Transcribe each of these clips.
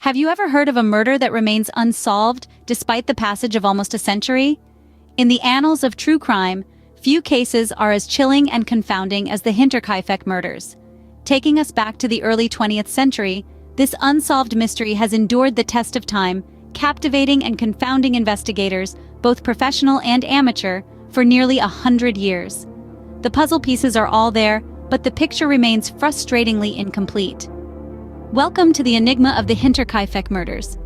Have you ever heard of a murder that remains unsolved despite the passage of almost a century? In the annals of true crime, few cases are as chilling and confounding as the Hinterkaifeck murders. Taking us back to the early 20th century, this unsolved mystery has endured the test of time, captivating and confounding investigators, both professional and amateur, for nearly 100 years. The puzzle pieces are all there, but the picture remains frustratingly incomplete. Welcome to the enigma of the Hinterkaifeck murders.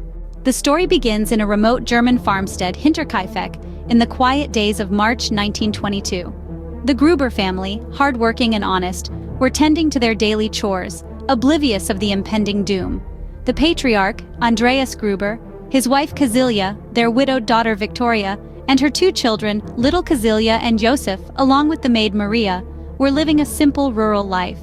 The story begins in a remote German farmstead, Hinterkaifeck, in the quiet days of March 1922. The Gruber family, hardworking and honest, were tending to their daily chores, oblivious of the impending doom. The patriarch, Andreas Gruber, his wife Kazilia, their widowed daughter Victoria, and her two children, little Kazilia and Joseph, along with the maid Maria, were living a simple rural life.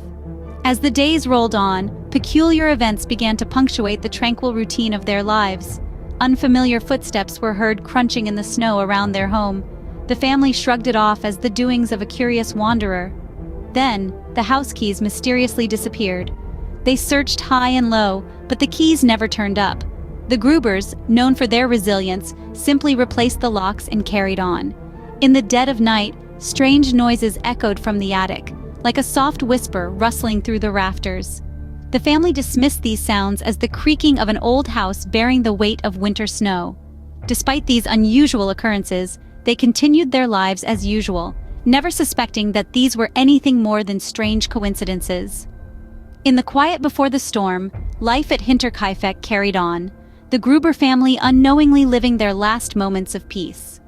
As the days rolled on, peculiar events began to punctuate the tranquil routine of their lives. Unfamiliar footsteps were heard crunching in the snow around their home. The family shrugged it off as the doings of a curious wanderer. Then, the house keys mysteriously disappeared. They searched high and low, but the keys never turned up. The Grubers, known for their resilience, simply replaced the locks and carried on. In the dead of night, strange noises echoed from the attic, like a soft whisper rustling through the rafters. The family dismissed these sounds as the creaking of an old house bearing the weight of winter snow. Despite these unusual occurrences, they continued their lives as usual, never suspecting that these were anything more than strange coincidences. In the quiet before the storm, life at Hinterkaifeck carried on, the Gruber family unknowingly living their last moments of peace.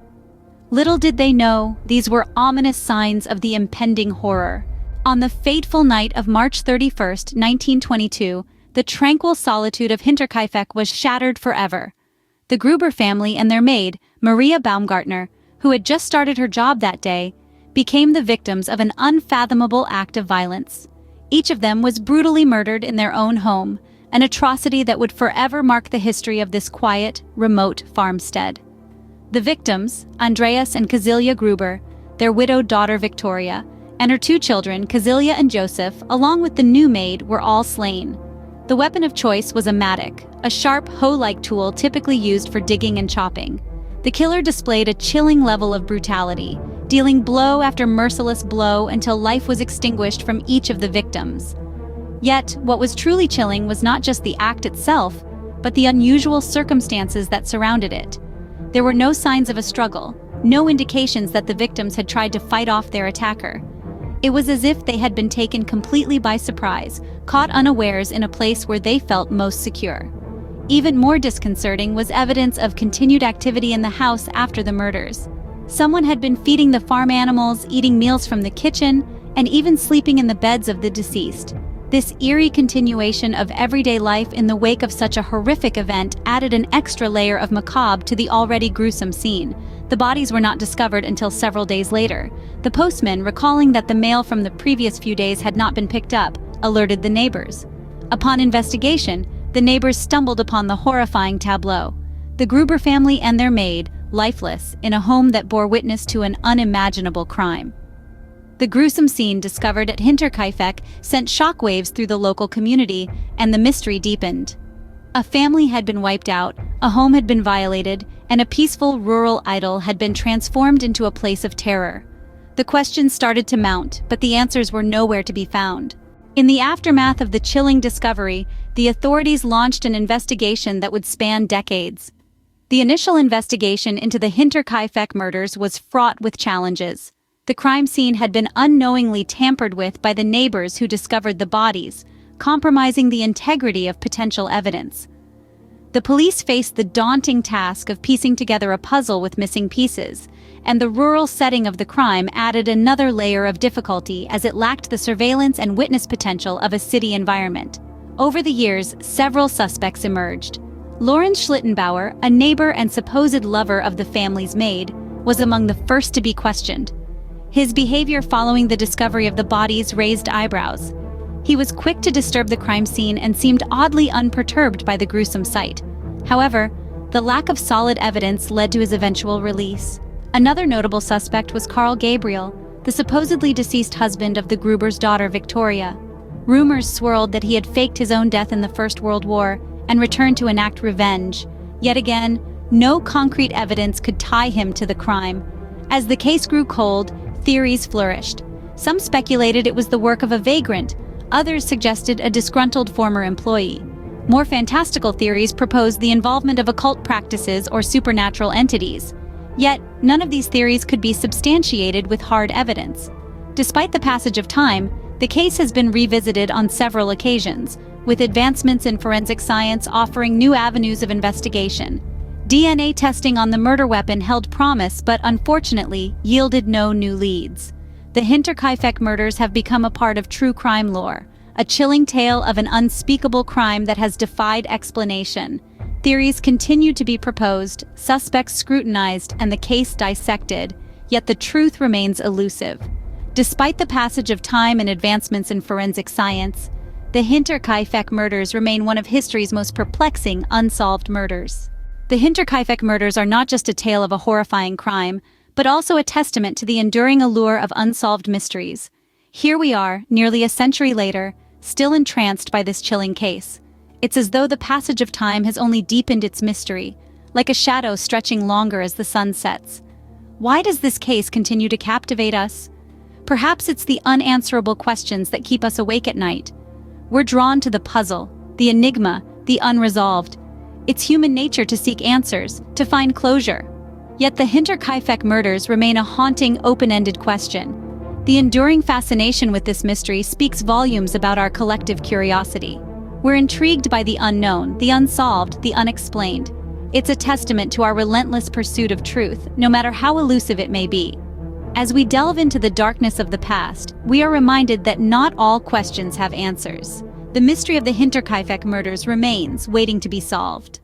Little did they know, these were ominous signs of the impending horror. On the fateful night of March 31st, 1922, the tranquil solitude of Hinterkaifeck was shattered forever. The Gruber family and their maid, Maria Baumgartner, who had just started her job that day, became the victims of an unfathomable act of violence. Each of them was brutally murdered in their own home, an atrocity that would forever mark the history of this quiet, remote farmstead. The victims, Andreas and Kazilia Gruber, their widowed daughter Victoria, and her two children, Kazilia and Joseph, along with the new maid, were all slain. The weapon of choice was a mattock, a sharp hoe-like tool typically used for digging and chopping. The killer displayed a chilling level of brutality, dealing blow after merciless blow until life was extinguished from each of the victims. Yet, what was truly chilling was not just the act itself, but the unusual circumstances that surrounded it. There were no signs of a struggle, no indications that the victims had tried to fight off their attacker. It was as if they had been taken completely by surprise, caught unawares in a place where they felt most secure. Even more disconcerting was evidence of continued activity in the house after the murders. Someone had been feeding the farm animals, eating meals from the kitchen, and even sleeping in the beds of the deceased. This eerie continuation of everyday life in the wake of such a horrific event added an extra layer of macabre to the already gruesome scene. The bodies were not discovered until several days later. The postman, recalling that the mail from the previous few days had not been picked up, alerted the neighbors. Upon investigation, the neighbors stumbled upon the horrifying tableau. The Gruber family and their maid, lifeless, in a home that bore witness to an unimaginable crime. The gruesome scene discovered at Hinterkaifeck sent shockwaves through the local community, and the mystery deepened. A family had been wiped out, a home had been violated, and a peaceful rural idyll had been transformed into a place of terror. The questions started to mount, but the answers were nowhere to be found. In the aftermath of the chilling discovery, the authorities launched an investigation that would span decades. The initial investigation into the Hinterkaifeck murders was fraught with challenges. The crime scene had been unknowingly tampered with by the neighbors who discovered the bodies, compromising the integrity of potential evidence. The police faced the daunting task of piecing together a puzzle with missing pieces, and the rural setting of the crime added another layer of difficulty as it lacked the surveillance and witness potential of a city environment. Over the years, several suspects emerged. Lorenz Schlittenbauer, a neighbor and supposed lover of the family's maid, was among the first to be questioned. His behavior following the discovery of the bodies raised eyebrows. He was quick to disturb the crime scene and seemed oddly unperturbed by the gruesome sight. However, the lack of solid evidence led to his eventual release. Another notable suspect was Carl Gabriel, the supposedly deceased husband of the Gruber's daughter Victoria. Rumors swirled that he had faked his own death in the First World War, and returned to enact revenge. Yet again, no concrete evidence could tie him to the crime. As the case grew cold, theories flourished. Some speculated it was the work of a vagrant, others suggested a disgruntled former employee. More fantastical theories proposed the involvement of occult practices or supernatural entities. Yet, none of these theories could be substantiated with hard evidence. Despite the passage of time, the case has been revisited on several occasions, with advancements in forensic science offering new avenues of investigation. DNA testing on the murder weapon held promise but unfortunately yielded no new leads. The Hinterkaifeck murders have become a part of true crime lore, a chilling tale of an unspeakable crime that has defied explanation. Theories continue to be proposed, suspects scrutinized, and the case dissected, yet the truth remains elusive. Despite the passage of time and advancements in forensic science, the Hinterkaifeck murders remain one of history's most perplexing unsolved murders. The Hinterkaifeck murders are not just a tale of a horrifying crime, but also a testament to the enduring allure of unsolved mysteries. Here we are, nearly a century later, still entranced by this chilling case. It's as though the passage of time has only deepened its mystery, like a shadow stretching longer as the sun sets. Why does this case continue to captivate us? Perhaps it's the unanswerable questions that keep us awake at night. We're drawn to the puzzle, the enigma, the unresolved. It's human nature to seek answers, to find closure. Yet the Hinterkaifeck murders remain a haunting, open-ended question. The enduring fascination with this mystery speaks volumes about our collective curiosity. We're intrigued by the unknown, the unsolved, the unexplained. It's a testament to our relentless pursuit of truth, no matter how elusive it may be. As we delve into the darkness of the past, we are reminded that not all questions have answers. The mystery of the Hinterkaifeck murders remains, waiting to be solved.